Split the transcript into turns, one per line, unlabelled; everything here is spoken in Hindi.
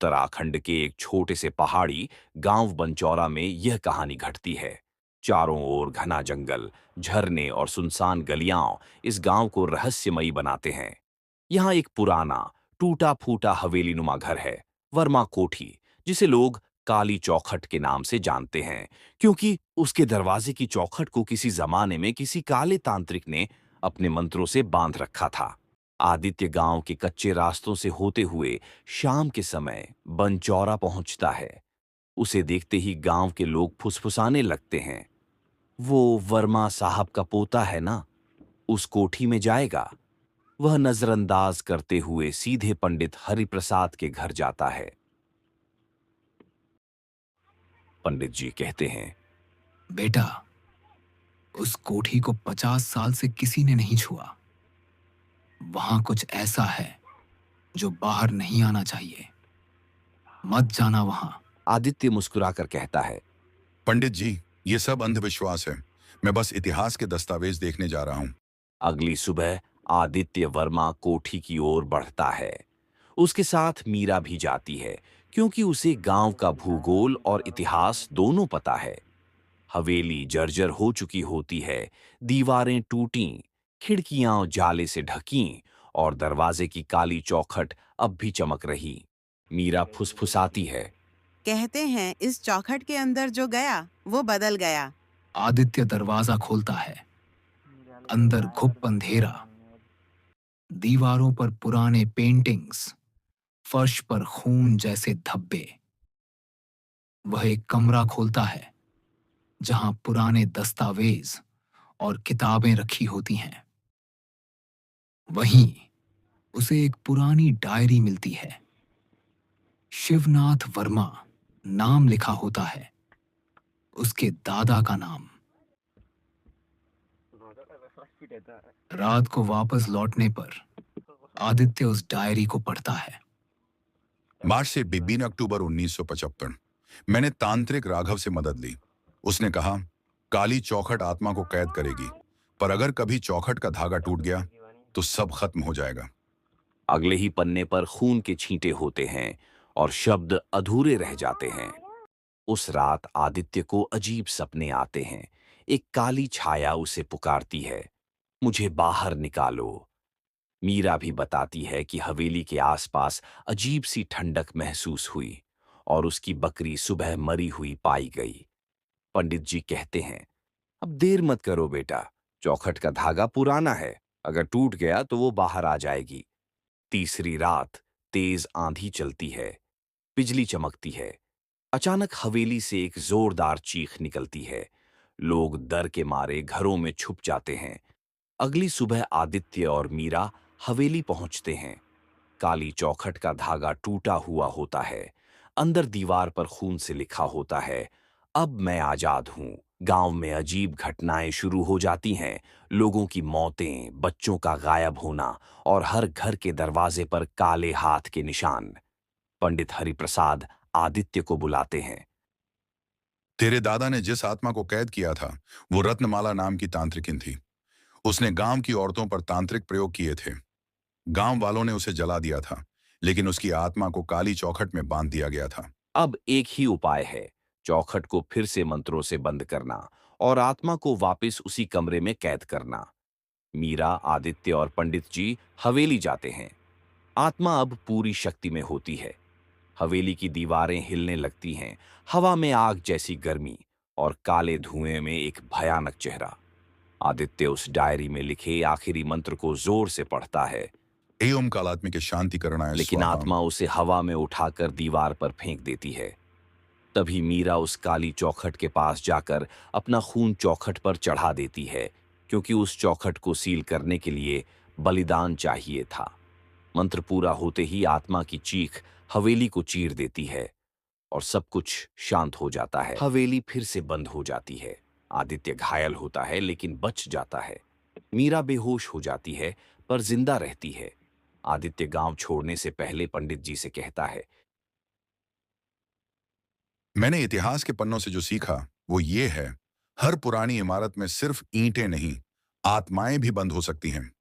उत्तराखंड के एक छोटे से पहाड़ी गांव बनचौरा में यह कहानी घटती है। चारों ओर घना जंगल, झरने और सुनसान गलियां इस गांव को रहस्यमयी बनाते हैं। यहाँ एक पुराना, टूटा-फूटा हवेलीनुमा घर है, वर्मा कोठी, जिसे लोग काली चौखट के नाम से जानते हैं, क्योंकि उसके दरवाजे की चौखट को किसी जमाने में किसी काले तांत्रिक ने अपने मंत्रों से बांध रखा था। आदित्य गांव के कच्चे रास्तों से होते हुए शाम के समय बनचौरा पहुंचता है। उसे देखते ही गांव के लोग फुसफुसाने लगते हैं, वो वर्मा साहब का पोता है ना, उस कोठी में जाएगा। वह नजरअंदाज करते हुए सीधे पंडित हरिप्रसाद के घर जाता है। पंडित जी कहते हैं,
बेटा, उस कोठी को 50 साल से किसी ने नहीं छुआ। वहां कुछ ऐसा है जो बाहर नहीं आना चाहिए। मत जाना वहां।
आदित्य मुस्कुराकर कहता है,
पंडित जी, ये सब अंधविश्वास है। मैं बस इतिहास के दस्तावेज देखने जा रहा हूँ।
अगली सुबह आदित्य वर्मा कोठी की ओर बढ़ता है। उसके साथ मीरा भी जाती है, क्योंकि उसे गांव का भूगोल और इतिहास दोनों पता है। हवेली जर्जर हो चुकी होती है, दीवारें टूटी, खिड़कियां जाले से ढकीं और दरवाजे की काली चौखट अब भी चमक रही। मीरा फुसफुसाती है,
कहते हैं इस चौखट के अंदर जो गया वो बदल गया।
आदित्य दरवाजा खोलता है। अंदर घुप अंधेरा। दीवारों पर पुराने पेंटिंग्स, फर्श पर खून जैसे धब्बे। वह एक कमरा खोलता है जहां पुराने दस्तावेज और किताबें रखी होती हैं। वहीं उसे एक पुरानी डायरी मिलती है। शिवनाथ वर्मा नाम लिखा होता है, उसके दादा का नाम। रात को वापस लौटने पर आदित्य उस डायरी को पढ़ता है।
मार्च से 22 अक्टूबर 1975 मैंने तांत्रिक राघव से मदद ली। उसने कहा, काली चौखट आत्मा को कैद करेगी, पर अगर कभी चौखट का धागा टूट गया तो सब खत्म हो जाएगा।
अगले ही पन्ने पर खून के छींटे होते हैं और शब्द अधूरे रह जाते हैं। उस रात आदित्य को अजीब सपने आते हैं। एक काली छाया उसे पुकारती है, मुझे बाहर निकालो। मीरा भी बताती है कि हवेली के आसपास अजीब सी ठंडक महसूस हुई और उसकी बकरी सुबह मरी हुई पाई गई। पंडित जी कहते हैं, अब देर मत करो बेटा, चौखट का धागा पुराना है, अगर टूट गया तो वो बाहर आ जाएगी। तीसरी रात तेज आंधी चलती है, बिजली चमकती है। अचानक हवेली से एक जोरदार चीख निकलती है। लोग डर के मारे घरों में छुप जाते हैं। अगली सुबह आदित्य और मीरा हवेली पहुंचते हैं। काली चौखट का धागा टूटा हुआ होता है। अंदर दीवार पर खून से लिखा होता है, अब मैं आजाद हूं। गांव में अजीब घटनाएं शुरू हो जाती हैं। लोगों की मौतें, बच्चों का गायब होना और हर घर के दरवाजे पर काले हाथ के निशान। पंडित हरिप्रसाद आदित्य को बुलाते हैं।
तेरे दादा ने जिस आत्मा को कैद किया था वो रत्नमाला नाम की तांत्रिकिन थी। उसने गांव की औरतों पर तांत्रिक प्रयोग किए थे। गांव वालों ने उसे जला दिया था, लेकिन उसकी आत्मा को काली चौखट में बांध दिया गया था।
अब एक ही उपाय है, चौखट को फिर से मंत्रों से बंद करना और आत्मा को वापस उसी कमरे में कैद करना। मीरा, आदित्य और पंडित जी हवेली जाते हैं। आत्मा अब पूरी शक्ति में होती है। हवेली की दीवारें हिलने लगती हैं, हवा में आग जैसी गर्मी और काले धुएं में एक भयानक चेहरा। आदित्य उस डायरी में लिखे आखिरी मंत्र को जोर से पढ़ता है,
एवं कालात्मिक शांति करणाय
लेकिन
स्वाहा।
आत्मा उसे हवा में उठाकर दीवार पर फेंक देती है। तभी मीरा उस काली चौखट के पास जाकर अपना खून चौखट पर चढ़ा देती है, क्योंकि उस चौखट को सील करने के लिए बलिदान चाहिए था। मंत्र पूरा होते ही आत्मा की चीख हवेली को चीर देती है और सब कुछ शांत हो जाता है। हवेली फिर से बंद हो जाती है। आदित्य घायल होता है लेकिन बच जाता है। मीरा बेहोश हो जाती है पर जिंदा रहती है। आदित्य गांव छोड़ने से पहले पंडित जी से कहता है,
मैंने इतिहास के पन्नों से जो सीखा वो ये है, हर पुरानी इमारत में सिर्फ ईंटें नहीं, आत्माएं भी बंद हो सकती हैं।